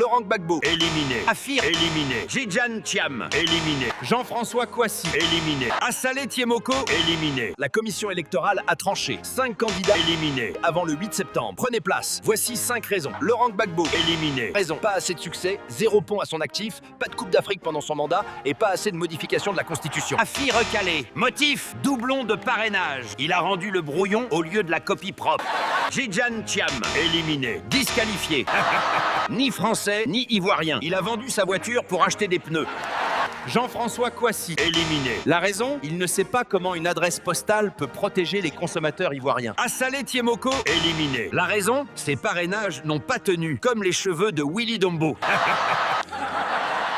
Laurent Gbagbo, Éliminé. Afir, Éliminé. Tidjane Thiam, Éliminé. Jean-François Kouassi, Éliminé. Assalé Tiemoko. Éliminé. La commission électorale a tranché. 5 candidats Éliminé. avant le 8 septembre. Prenez place. Voici 5 raisons. Laurent Gbagbo. Éliminé. Raison. Pas assez de succès, 0 pont à son actif, pas de Coupe d'Afrique pendant son mandat et pas assez de modification de la Constitution. Affi recalé. Motif, doublon de parrainage. Il a rendu le brouillon au lieu de la copie propre. Tidjane Thiam, Éliminé. disqualifié. Ni français, ni ivoirien. Il a vendu sa voiture pour acheter des pneus. Jean-François Kouassi. Éliminé. La raison, il ne sait pas comment une adresse postale peut protéger les consommateurs ivoiriens. Assalé Tiemoko. Éliminé. La raison, ses parrainages n'ont pas tenu, comme les cheveux de Willy Dombo.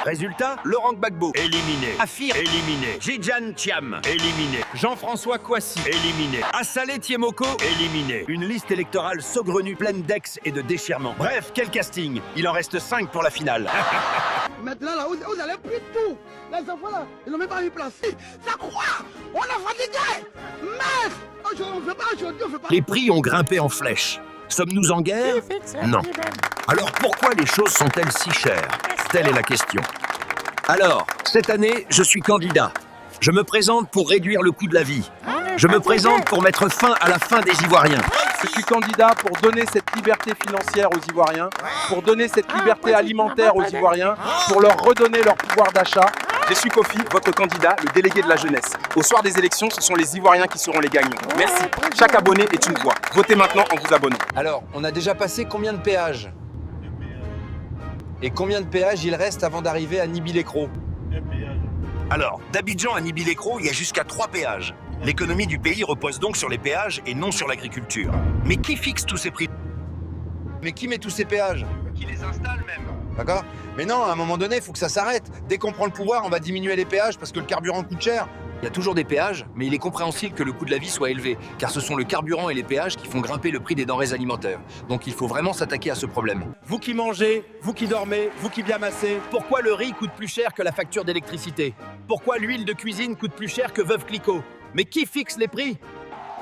Résultat, Laurent Gbagbo. Éliminé. Afir. Éliminé. Tidjane Thiam. Éliminé. Jean-François Kouassi. Éliminé. Assalé Tiemoko. Éliminé. Une liste électorale saugrenue, pleine d'ex et de déchirements. Bref, quel casting. Il en reste 5 pour la finale. Maintenant, là, vous allez plus tout. Les enfants, là, ils n'ont même pas mis place. Ça croit. On a fatigué. Mais, on ne fait pas aujourd'hui, on ne fait pas. Les prix ont grimpé en flèche. Sommes-nous en guerre? Non. Alors pourquoi les choses sont-elles si chères? Telle est la question. Alors, cette année, je suis candidat. Je me présente pour réduire le coût de la vie. Je me présente pour mettre fin à la faim des Ivoiriens. Je suis candidat pour donner cette liberté financière aux Ivoiriens, pour donner cette liberté alimentaire aux Ivoiriens, pour leur redonner leur pouvoir d'achat. Je suis Kofi, votre candidat, le délégué de la jeunesse. Au soir des élections, ce sont les Ivoiriens qui seront les gagnants. Merci. Chaque abonné est une voix. Votez maintenant en vous abonnant. Alors, on a déjà passé combien de péages? Et combien de péages il reste avant d'arriver à Nibi-Lécro? Alors, d'Abidjan à Nibi-Lécro, il y a jusqu'à 3 péages. L'économie du pays repose donc sur les péages et non sur l'agriculture. Mais qui fixe tous ces prix? Mais qui met tous ces péages? Qui les installe même? D'accord? Mais non, à un moment donné, il faut que ça s'arrête. Dès qu'on prend le pouvoir, on va diminuer les péages parce que le carburant coûte cher. Il y a toujours des péages, mais il est compréhensible que le coût de la vie soit élevé, car ce sont le carburant et les péages qui font grimper le prix des denrées alimentaires. Donc il faut vraiment s'attaquer à ce problème. Vous qui mangez, vous qui dormez, vous qui biamassez, pourquoi le riz coûte plus cher que la facture d'électricité? Pourquoi l'huile de cuisine coûte plus cher que Veuve Clicquot? Mais qui fixe les prix?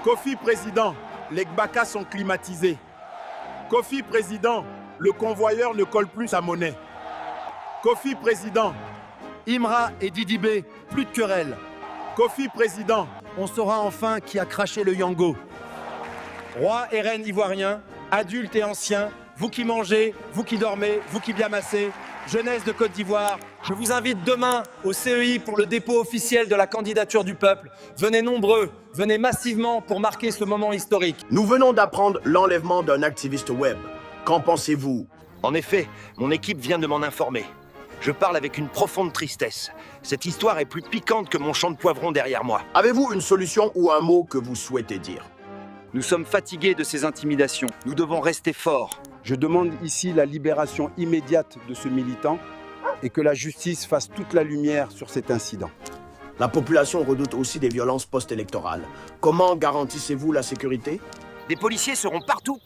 Kofi président, les Gbaka sont climatisés. Kofi président, le convoyeur ne colle plus sa monnaie. Kofi président, Imra et Didi B, plus de querelle. Kofi président, On saura enfin qui a craché le Yango. Rois et reines ivoiriens, adultes et anciens, vous qui mangez, vous qui dormez, vous qui biamassez, jeunesse de Côte d'Ivoire, je vous invite demain au CEI pour le dépôt officiel de la candidature du peuple. Venez nombreux, venez massivement pour marquer ce moment historique. Nous venons d'apprendre l'enlèvement d'un activiste web. Qu'en pensez-vous? En effet, mon équipe vient de m'en informer. Je parle avec une profonde tristesse. Cette histoire est plus piquante que mon champ de poivrons derrière moi. Avez-vous une solution ou un mot que vous souhaitez dire? Nous sommes fatigués de ces intimidations. Nous devons rester forts. Je demande ici la libération immédiate de ce militant et que la justice fasse toute la lumière sur cet incident. La population redoute aussi des violences post-électorales. Comment garantissez-vous la sécurité? Des policiers seront partout,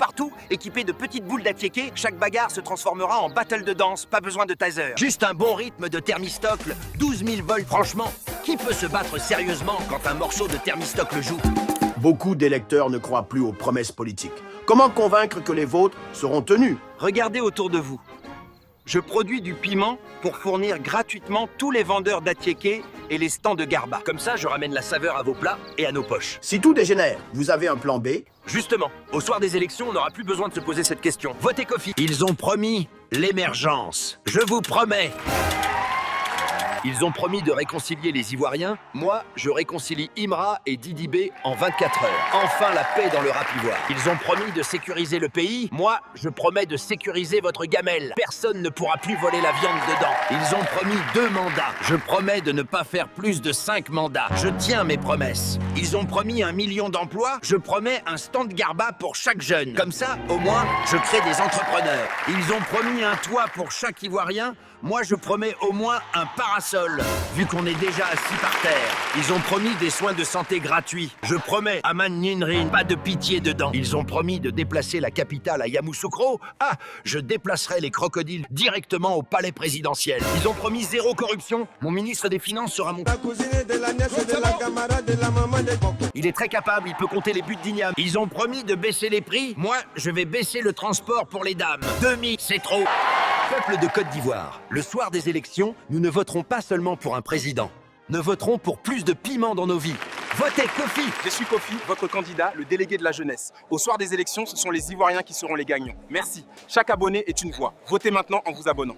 équipés de petites boules d'attiéké. Chaque bagarre se transformera en battle de danse, pas besoin de taser. Juste un bon rythme de thermistocle, 12 000 volts franchement. Qui peut se battre sérieusement quand un morceau de thermistocle joue? Beaucoup d'électeurs ne croient plus aux promesses politiques. Comment convaincre que les vôtres seront tenues? Regardez autour de vous. Je produis du piment pour fournir gratuitement tous les vendeurs d'attiéké et les stands de Garba. Comme ça, je ramène la saveur à vos plats et à nos poches. Si tout dégénère, vous avez un plan B? Justement, au soir des élections, on n'aura plus besoin de se poser cette question. Votez Kofi. Ils ont promis l'émergence. Je vous promets. Ils ont promis de réconcilier les Ivoiriens. Moi, je réconcilie Imra et Didi B en 24 heures. Enfin la paix dans le rap ivoire. Ils ont promis de sécuriser le pays. Moi, je promets de sécuriser votre gamelle. Personne ne pourra plus voler la viande dedans. Ils ont promis 2 mandats. Je promets de ne pas faire plus de 5 mandats. Je tiens mes promesses. Ils ont promis 1 million d'emplois. Je promets un stand Garba pour chaque jeune. Comme ça, au moins, je crée des entrepreneurs. Ils ont promis un toit pour chaque Ivoirien. Moi, je promets au moins un parasol, vu qu'on est déjà assis par terre. Ils ont promis des soins de santé gratuits. Je promets à Ninrin, pas de pitié dedans. Ils ont promis de déplacer la capitale à Yamoussoukro. Ah, je déplacerai les crocodiles directement au palais présidentiel. Ils ont promis 0 corruption. Mon ministre des Finances sera mon... Il est très capable, il peut compter les buts d'Ignam. Ils ont promis de baisser les prix. Moi, je vais baisser le transport pour les dames. 2000, c'est trop. Peuple de Côte d'Ivoire, le soir des élections, nous ne voterons pas seulement pour un président. Nous voterons pour plus de piment dans nos vies. Votez Kofi! Je suis Kofi, votre candidat, le délégué de la jeunesse. Au soir des élections, ce sont les Ivoiriens qui seront les gagnants. Merci. Chaque abonné est une voix. Votez maintenant en vous abonnant.